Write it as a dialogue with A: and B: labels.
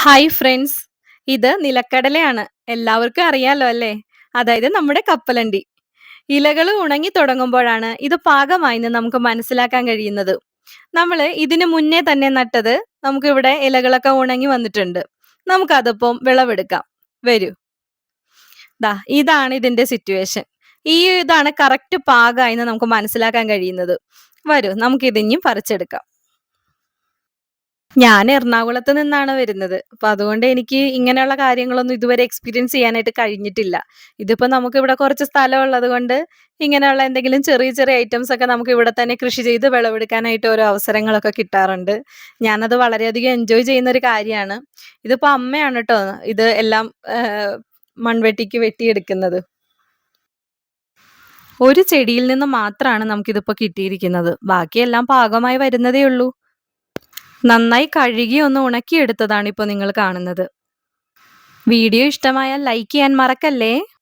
A: Hi friends. ഇത് നിലക്കടലയാണ്. എല്ലാവർക്കും അറിയാലോ അല്ലേ? അതായത് നമ്മുടെ കപ്പലണ്ടി. ഇലകൾ ഉണങ്ങി തുടങ്ങുമ്പോഴാണ് ഇത് പാകമായെന്ന് നമുക്ക് മനസ്സിലാക്കാൻ കഴിയുന്നത്. നമ്മള് ഇതിന് മുന്നേ തന്നെ നട്ടത് നമുക്കിവിടെ ഇലകളൊക്കെ ഉണങ്ങി വന്നിട്ടുണ്ട്. നമുക്കതിപ്പം വിളവെടുക്കാം. വരൂ. ദാ ഇതാണ് ഇതിന്റെ സിറ്റുവേഷൻ. ഇതാണ് കറക്റ്റ് പാകായെന്ന് നമുക്ക് മനസ്സിലാക്കാൻ കഴിയുന്നത്. വരൂ നമുക്കിതിഞ്ഞും പറിച്ചെടുക്കാം. ഞാൻ എറണാകുളത്ത് നിന്നാണ് വരുന്നത്. അപ്പൊ അതുകൊണ്ട് എനിക്ക് ഇങ്ങനെയുള്ള കാര്യങ്ങളൊന്നും ഇതുവരെ എക്സ്പീരിയൻസ് ചെയ്യാനായിട്ട് കഴിഞ്ഞിട്ടില്ല. ഇതിപ്പോ നമുക്കിവിടെ കുറച്ച് സ്ഥലം ഉള്ളത് കൊണ്ട് ഇങ്ങനെയുള്ള എന്തെങ്കിലും ചെറിയ ചെറിയ ഐറ്റംസ് ഒക്കെ നമുക്ക് ഇവിടെ തന്നെ കൃഷി ചെയ്ത് വിളവെടുക്കാനായിട്ട് ഓരോ അവസരങ്ങളൊക്കെ കിട്ടാറുണ്ട്. ഞാനത് വളരെയധികം എൻജോയ് ചെയ്യുന്ന ഒരു കാര്യമാണ്. ഇതിപ്പോ അമ്മയാണ് ട്ടോ ഇത് എല്ലാം മൺവെട്ടിക്ക് വെട്ടിയെടുക്കുന്നത്. ഒരു ചെടിയിൽ നിന്ന് മാത്രമാണ് നമുക്കിതിപ്പോ കിട്ടിയിരിക്കുന്നത്. ബാക്കിയെല്ലാം പാകമായി വരുന്നതേ ഉള്ളൂ. നന്നായി കഴുകി ഒന്ന് ഉണക്കിയെടുത്തതാണ് ഇപ്പോൾ നിങ്ങൾ കാണുന്നത്. വീഡിയോ ഇഷ്ടമായാൽ ലൈക്ക് ചെയ്യാൻ മറക്കല്ലേ.